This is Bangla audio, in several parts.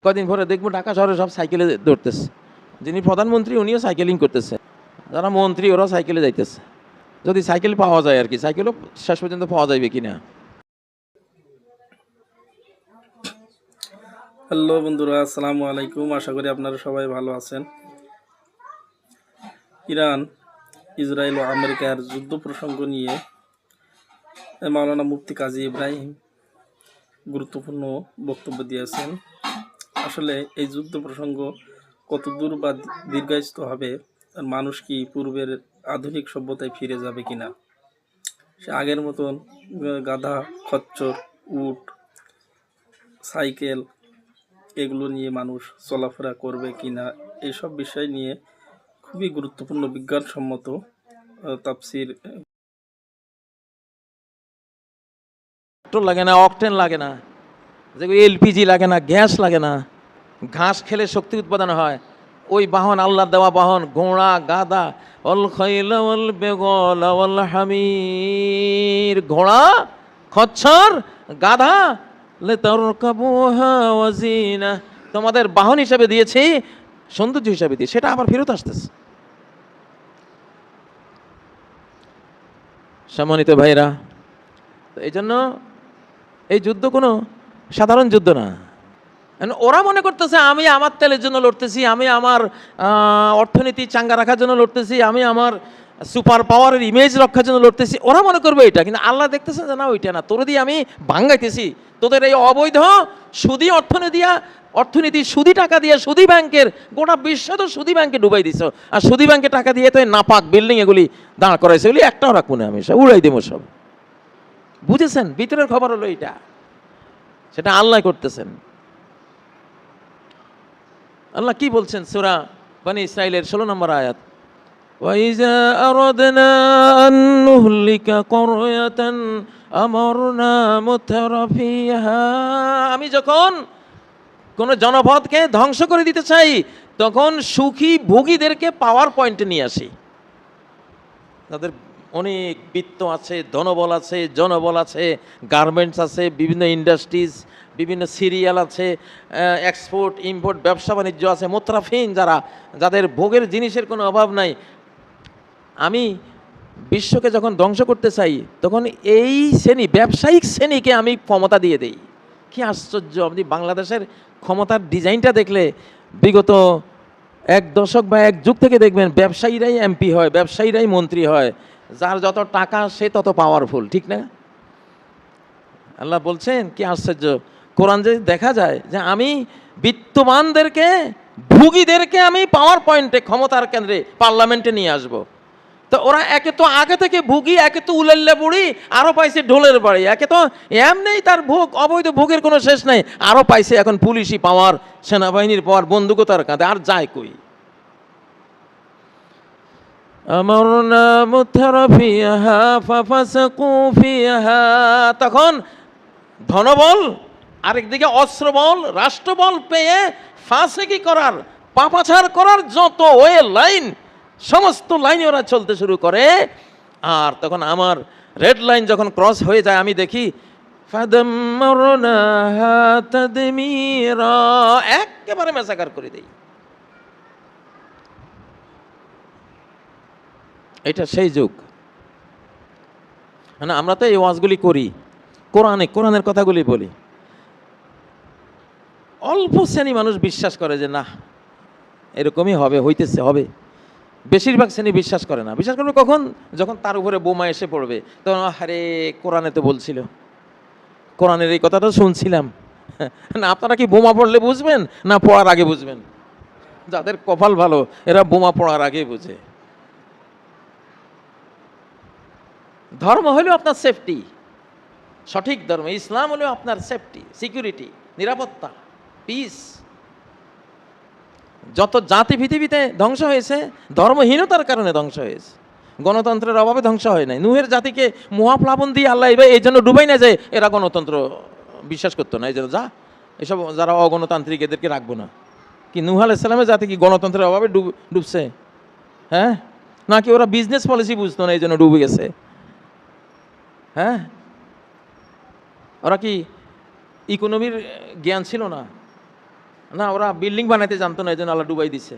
কদিন পরে দেখবো ঢাকা শহরে সব সাইকেলে দৌড়তেছে। যিনি প্রধানমন্ত্রী উনিও সাইকেলিং করতেছে, যারা মন্ত্রী ওরাও সাইকেলে যাইতেছে। যদি সাইকেল পাওয়া যায় আর কি, সাইকেলও শেষ পর্যন্ত পাওয়া যাবে কিনা। হ্যালো বন্ধুরা, আসসালামু আলাইকুম। আশা করি আপনারা সবাই ভালো আছেন। ইরান, ইসরায়েল ও আমেরিকার যুদ্ধ প্রসঙ্গ নিয়ে মাওলানা মুফতি কাজী ইব্রাহিম গুরুত্বপূর্ণ বক্তব্য দিয়েছেন। আসলে এই যুদ্ধ প্রসঙ্গ কত দূর বা দীর্ঘায়িত হবে, আর মানুষ কি পূর্বের আধুনিক সভ্যতায় ফিরে যাবে কিনা, সে আগের মতন গাধা, খচ্চর, উট, সাইকেল এগুলো নিয়ে মানুষ চলাফেরা করবে কিনা, এইসব বিষয় নিয়ে খুবই গুরুত্বপূর্ণ বিজ্ঞানসম্মত তাফসির। পেট্রোল লাগে না, অকটেন লাগে না, এলপিজি লাগে না, গ্যাস লাগে না, ঘাস খেলে শক্তি উৎপাদন হয়। ওই বাহন আল্লাহর দেওয়া বাহন, ঘোড়া, গাধা, অল খৈল অল বেগল অল হামির, ঘোড়া, খচ্চর, গাধা, তোমাদের বাহন হিসাবে দিয়েছি, সৌন্দর্য হিসাবে দিয়ে সেটা আবার ফেরত আসতেছে। সম্মানিত ভাইরা, এই জন্য এই যুদ্ধ কোনো সাধারণ যুদ্ধ না। ওরা মনে করতেছে আমি আমার তেলের জন্য লড়তেছি, আমি আমার অর্থনীতি চাঙ্গা রাখার জন্য লড়তেছি, আমি আমার সুপার পাওয়ারের ইমেজ রক্ষার জন্য লড়তেছি। ওরা মনে করবে এটা, কিন্তু আল্লাহ দেখতেছে যে না, ওইটা না, তোর দিয়ে আমি ভাঙ্গাইতেছি। তোদের এই অবৈধ সুদী অর্থনীতি সুদী টাকা দিয়ে, সুদী ব্যাংকের, গোটা বিশ্ব তো সুদী ব্যাংকে ডুবাই দিছ। আর সুদী ব্যাংকে টাকা দিয়ে তো নাপাক বিল্ডিং এগুলি দাঁড় করাইছে, এগুলি একটাও রাখবো না, আমি সব উড়াই দেবো সব। বুঝেছেন? ভিতরের খবর হলো এইটা, সেটা আল্লাহ করতেছেন। আল্লাহ কি বলছেন সূরা বনী ইসরাঈলের 16 নম্বর আয়াত, ওয়াইজা আরাদনা আন নুহলিকা ক্বরয়াতান আমারনা মুতরাফিহা, আমি যখন কোন জনপদকে ধ্বংস করে দিতে চাই তখন সুখী ভোগীদেরকে পাওয়ার পয়েন্টে নিয়ে আসি। তাদের অনেক বিত্ত আছে, ধনবল আছে, জনবল আছে, গার্মেন্টস আছে, বিভিন্ন ইন্ডাস্ট্রিজ, বিভিন্ন সিরিয়াল আছে, এক্সপোর্ট ইম্পোর্ট ব্যবসা বাণিজ্য আছে, মুতরাফিন, যাদের ভোগের জিনিসের কোনো অভাব নাই। আমি বিশ্বকে যখন ধ্বংস করতে চাই তখন এই শ্রেণী, ব্যবসায়িক শ্রেণীকে আমি ক্ষমতা দিয়ে দেই। কি আশ্চর্য! আপনি বাংলাদেশের ক্ষমতার ডিজাইনটা দেখলে বিগত এক দশক বা এক যুগ থেকে দেখবেন ব্যবসায়ীরাই এমপি হয়, ব্যবসায়ীরাই মন্ত্রী হয়। যার যত টাকা সে তত পাওয়ারফুল, ঠিক না? আল্লাহ বলছেন কি আশ্চর্য, কোরআন যে দেখা যায় যে আমি বিত্তবানদেরকে, ভোগীদেরকে আমি পাওয়ার পয়েন্টে, ক্ষমতার কেন্দ্রে, পার্লামেন্টে নিয়ে আসব। তো ওরা একে তো আগে থেকে ভুগি, একে তো উলাল্লা বুড়ি, আরও পাইছে ঢোলের বাড়ি, একে তো এমনি তার ভোগ, অবৈধ ভোগের কোনো শেষ নাই, আরও পাইছে এখন পুলিশি পাওয়ার, সেনাবাহিনীর পাওয়ার, বন্দুকও তার কাঁধে, আর যায় কই। আমারনা মুতরাফিহা ফাফাসাকু ফিহা, তখন ধনবল, আরেকদিকে অস্ত্রবল, রাষ্ট্রবল পেয়ে ফাসিকি করার, পাপাচার করার যত ওয়ে লাইন, সমস্ত লাইনে ওরা চলতে শুরু করে। আর তখন আমার রেড লাইন যখন ক্রস হয়ে যায়, আমি দেখি ফাদাম্মারনাহা তাদমিরা, একেবারে ম্যাসাকার করে দেই। এটা সেই যুগ। মানে আমরা তো এই ওয়াজগুলি করি, কোরআনের কথাগুলি বলি, অল্প শ্রেণী মানুষ বিশ্বাস করে যে না এরকমই হবে, হইতেছে, হবে। বেশিরভাগ শ্রেণী বিশ্বাস করে না। বিশ্বাস করবে কখন? যখন তার উপরে বোমা এসে পড়বে, তখন আরে কোরআনে তো বলছিল, কোরআনের এই কথাটা শুনছিলাম। না, আপনারা কি বোমা পড়লে বুঝবেন না পড়ার আগে বুঝবেন? যাদের কপাল ভালো এরা বোমা পড়ার আগে বুঝে। ধর্ম হলো আপনার সেফটি, সঠিক ধর্ম ইসলাম হলো আপনার সেফটি, সিকিউরিটি, নিরাপত্তা, পিস। যত জাতি পৃথিবীতে ধ্বংস হয়েছে ধর্মহীনতার কারণে ধ্বংস হয়েছে, গণতন্ত্রের অভাবে ধ্বংস হয় নাই। নূহের জাতিকে মহাপ্লাবন দিয়ে আল্লাহ এবার এই জন্য ডুবাই না যে এরা গণতন্ত্র বিশ্বাস করতো না, এই জন্য যা এসব যারা অগণতান্ত্রিক এদেরকে রাখবো না। কি নূহ আলাইহিস সালামের জাতি কি গণতন্ত্রের অভাবে ডুবছে? হ্যাঁ, নাকি ওরা বিজনেস পলিসি বুঝতো না এই জন্য ডুবে গেছে? হ্যাঁ, ওরা কি ইকোনমির জ্ঞান ছিল না? না ওরা বিল্ডিং বানাইতে জানতো না, এই জন্য আল্লাহ ডুবাই দিছে।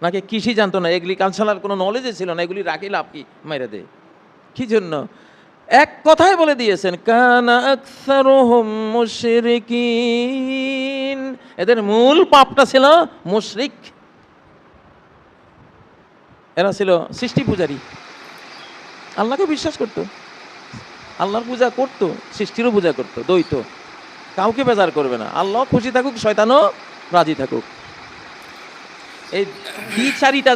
নাকি কৃষি জানতো না, এগ্রিকালচারাল কোনো নলেজে ছিল না, এগুলি রাখি লাভ কি, মাইরা দে। কি জন্য? এক কথায় বলে দিয়েছেন, কানা আকসারুহুম মুশরিকিন, এদের মূল পাপটা ছিল মুশরিক। এরা ছিল সৃষ্টি পূজারী, আল্লাহকে বিশ্বাস করতো, আল্লাহর পূজা করতো, সৃষ্টিরও পূজা করতো, দ্বৈত, কাউকে বেজার করবে না। আল্লাহ খুশি থাকুক, শয়তানও রাজি থাকুক। এই দ্বিচারিতা